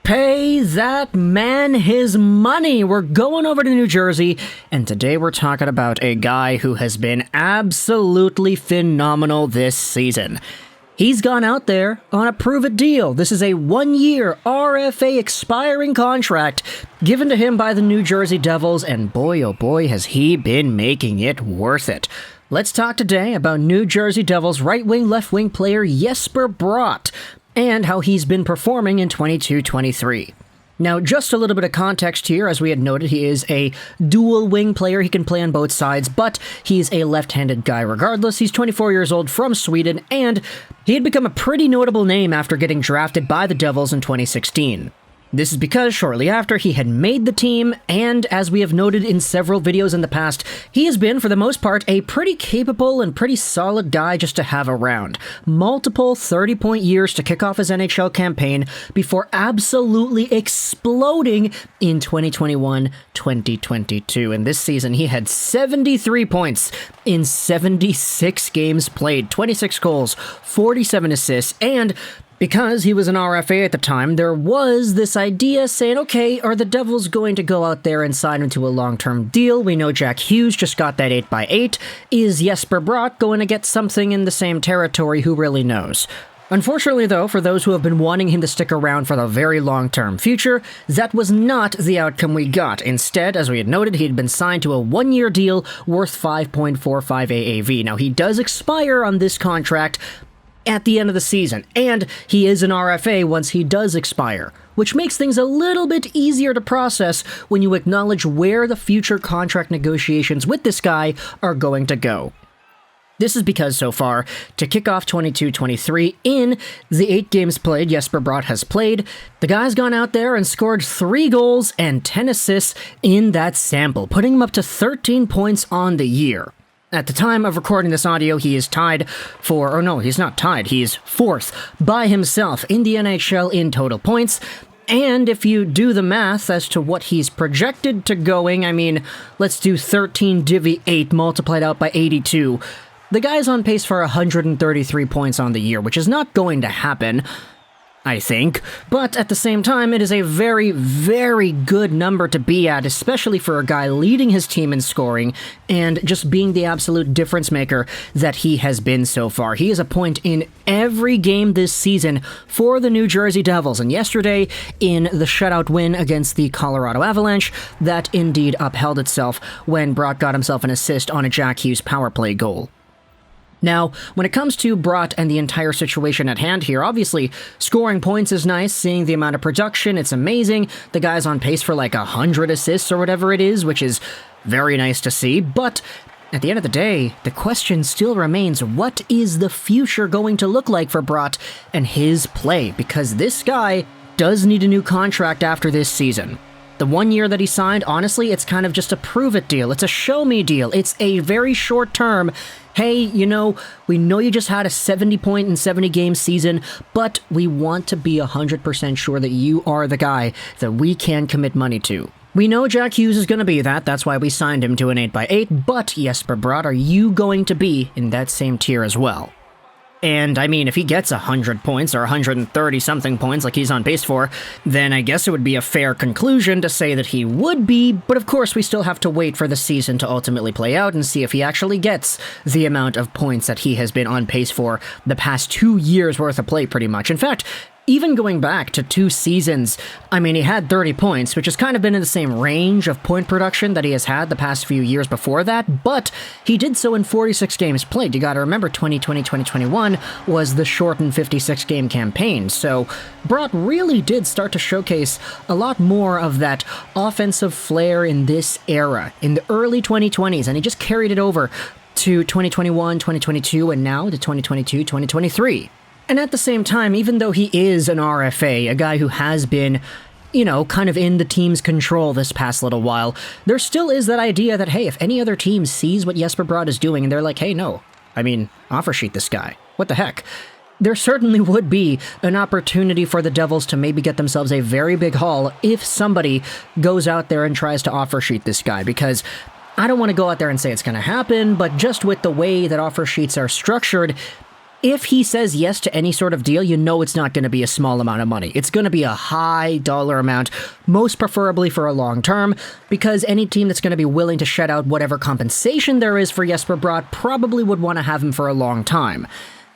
Pay that man his money. We're going over to New Jersey, and today we're talking about a guy who has been absolutely phenomenal this season. He's gone out there on a prove-it deal. This is a one-year RFA expiring contract given to him by the New Jersey Devils, and boy, oh boy, has he been making it worth it. Let's talk today about New Jersey Devils right-wing, left-wing player Jesper Bratt, and how he's been performing in 22-23. Now, just a little bit of context here. As we had noted, he is a dual wing player. He can play on both sides, but he's a left-handed guy regardless. He's 24 years old from Sweden, and he had become a pretty notable name after getting drafted by the Devils in 2016. This is because shortly after he had made the team, and as we have noted in several videos in the past, he has been, for the most part, a pretty capable and pretty solid guy just to have around. Multiple 30-point years to kick off his NHL campaign before absolutely exploding in 2021-2022. And this season, he had 73 points in 76 games played, 26 goals, 47 assists, and because he was an RFA at the time, there was this idea saying, okay, are the Devils going to go out there and sign him to a long-term deal? We know Jack Hughes just got that 8x8. Is Jesper Bratt going to get something in the same territory? Who really knows? Unfortunately, though, for those who have been wanting him to stick around for the very long-term future, that was not the outcome we got. Instead, as we had noted, he had been signed to a one-year deal worth 5.45 AAV. Now, he does expire on this contract at the end of the season, and he is an RFA once he does expire, which makes things a little bit easier to process when you acknowledge where the future contract negotiations with this guy are going to go. This is because so far, to kick off 22-23, in the 8 games played Jesper Bratt has played, the guy's gone out there and scored 3 goals and 10 assists in that sample, putting him up to 13 points on the year. At the time of recording this audio, he is tied for, or no, he's not tied, he's 4th by himself in the NHL in total points. And if you do the math as to what he's projected to going, I mean, let's do 13 divvy 8 multiplied out by 82. The guy's on pace for 133 points on the year, which is not going to happen, I think, but at the same time, it is a very, very good number to be at, especially for a guy leading his team in scoring and just being the absolute difference maker that he has been so far. He is a point in every game this season for the New Jersey Devils, and yesterday, in the shutout win against the Colorado Avalanche, that indeed upheld itself when Bratt got himself an assist on a Jack Hughes power play goal. Now, when it comes to Bratt and the entire situation at hand here, obviously, scoring points is nice, seeing the amount of production, it's amazing. The guy's on pace for like 100 assists or whatever it is, which is very nice to see, but at the end of the day, the question still remains, what is the future going to look like for Bratt and his play? Because this guy does need a new contract after this season. The 1 year that he signed, honestly, it's kind of just a prove-it deal. It's a show-me deal. It's a very short-term, hey, you know, we know you just had a 70-point and 70-game season, but we want to be 100% sure that you are the guy that we can commit money to. We know Jack Hughes is going to be that. That's why we signed him to an 8x8, but Jesper Bratt, are you going to be in that same tier as well? And, I mean, if he gets 100 points or 130-something points like he's on pace for, then I guess it would be a fair conclusion to say that he would be, but of course we still have to wait for the season to ultimately play out and see if he actually gets the amount of points that he has been on pace for the past 2 years worth of play, pretty much. In fact, even going back to 2 seasons, I mean, he had 30 points, which has kind of been in the same range of point production that he has had the past few years before that, but he did so in 46 games played. You gotta remember, 2020-2021 was the shortened 56-game campaign, so Bratt really did start to showcase a lot more of that offensive flair in this era, in the early 2020s, and he just carried it over to 2021, 2022, and now to 2022, 2023. And at the same time, even though he is an RFA, a guy who has been, you know, kind of in the team's control this past little while, there still is that idea that, hey, if any other team sees what Jesper Bratt is doing and they're like, hey, no, I mean, offer sheet this guy. What the heck? There certainly would be an opportunity for the Devils to maybe get themselves a very big haul if somebody goes out there and tries to offer sheet this guy, because I don't want to go out there and say it's going to happen, but just with the way that offer sheets are structured, if he says yes to any sort of deal, you know it's not going to be a small amount of money. It's going to be a high dollar amount, most preferably for a long term, because any team that's going to be willing to shed out whatever compensation there is for Jesper Bratt probably would want to have him for a long time.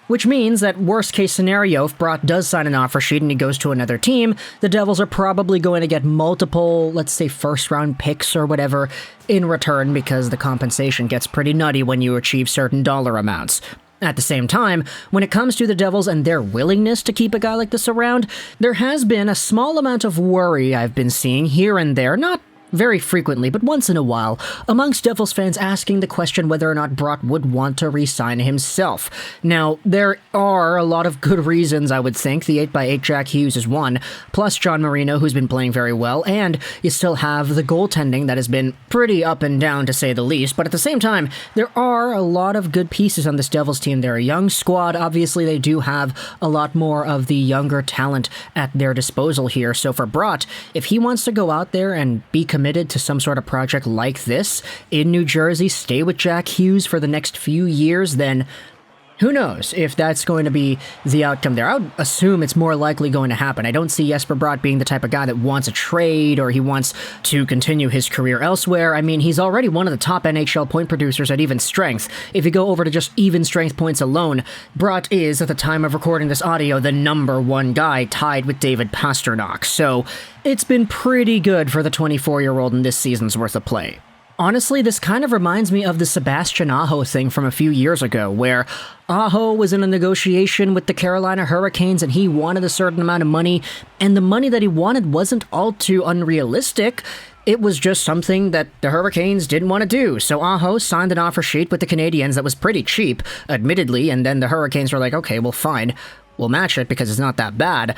Which means that worst case scenario, if Bratt does sign an offer sheet and he goes to another team, the Devils are probably going to get multiple, let's say, first-round picks or whatever in return, because the compensation gets pretty nutty when you achieve certain dollar amounts. At the same time, when it comes to the Devils and their willingness to keep a guy like this around, there has been a small amount of worry I've been seeing here and there, not very frequently, but once in a while, amongst Devils fans asking the question whether or not Bratt would want to re-sign himself. Now, there are a lot of good reasons, I would think. The 8x8 Jack Hughes is one, plus John Marino, who's been playing very well, and you still have the goaltending that has been pretty up and down, to say the least. But at the same time, there are a lot of good pieces on this Devils team. They're a young squad. Obviously, they do have a lot more of the younger talent at their disposal here. So for Bratt, if he wants to go out there and be committed to some sort of project like this in New Jersey, stay with Jack Hughes for the next few years, then who knows if that's going to be the outcome there. I would assume it's more likely going to happen. I don't see Jesper Bratt being the type of guy that wants a trade or he wants to continue his career elsewhere. I mean, he's already one of the top NHL point producers at even strength. If you go over to just even strength points alone, Bratt is, at the time of recording this audio, the #1 guy, tied with David Pastrnak. So it's been pretty good for the 24-year-old in this season's worth of play. Honestly, this kind of reminds me of the Sebastian Aho thing from a few years ago, where Aho was in a negotiation with the Carolina Hurricanes and he wanted a certain amount of money, and the money that he wanted wasn't all too unrealistic. It was just something that the Hurricanes didn't want to do, so Aho signed an offer sheet with the Canadiens that was pretty cheap, admittedly, and then the Hurricanes were like, okay, well fine, we'll match it because it's not that bad.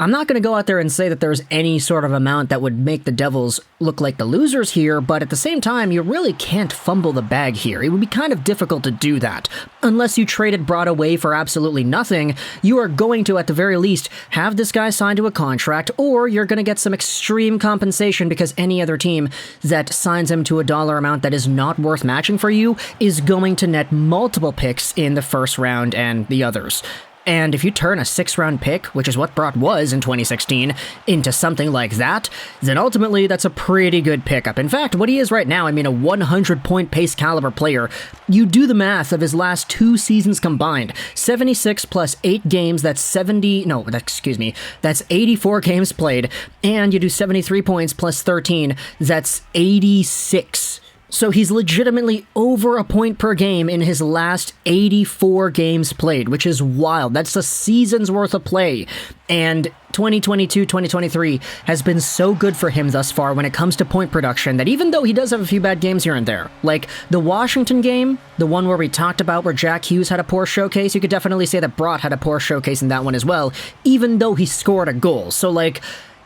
I'm not going to go out there and say that there's any sort of amount that would make the Devils look like the losers here, but at the same time, you really can't fumble the bag here. It would be kind of difficult to do that. Unless you traded Bratt away for absolutely nothing, you are going to, at the very least, have this guy signed to a contract, or you're going to get some extreme compensation because any other team that signs him to a dollar amount that is not worth matching for you is going to net multiple picks in the first round and the others. And if you turn a 6th-round pick, which is what Bratt was in 2016, into something like that, then ultimately that's a pretty good pickup. In fact, what he is right now, I mean, a 100-point pace caliber player. You do the math of his last 2 seasons combined. 76 plus 8 games, that's 84 games played. And you do 73 points plus 13, that's 86. So he's legitimately over a point per game in his last 84 games played, which is wild. That's a season's worth of play. And 2022-2023 has been so good for him thus far when it comes to point production that even though he does have a few bad games here and there, like the Washington game, the one where we talked about where Jack Hughes had a poor showcase, you could definitely say that Bratt had a poor showcase in that one as well, even though he scored a goal. So like,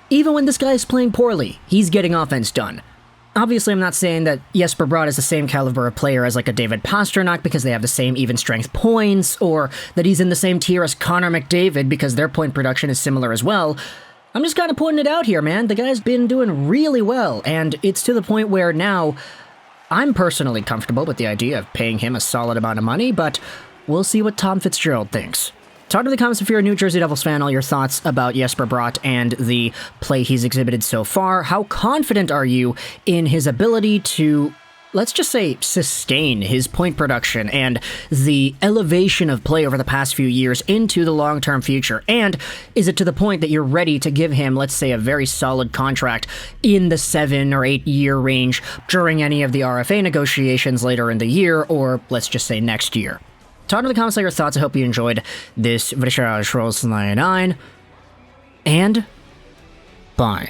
even when this guy is playing poorly, he's getting offense done. Obviously, I'm not saying that Jesper Bratt is the same caliber of player as like a David Pastrnak because they have the same even strength points, or that he's in the same tier as Connor McDavid because their point production is similar as well. I'm just kind of pointing it out here, man. The guy's been doing really well, and it's to the point where now I'm personally comfortable with the idea of paying him a solid amount of money, but we'll see what Tom Fitzgerald thinks. Talk in the comments if you're a New Jersey Devils fan, all your thoughts about Jesper Bratt and the play he's exhibited so far. How confident are you in his ability to, let's just say, sustain his point production and the elevation of play over the past few years into the long-term future? And is it to the point that you're ready to give him, let's say, a very solid contract in the 7 or 8 year range during any of the RFA negotiations later in the year, or let's just say next year? Talk in the comments all your thoughts. I hope you enjoyed this Juraj Rolls 99, and bye.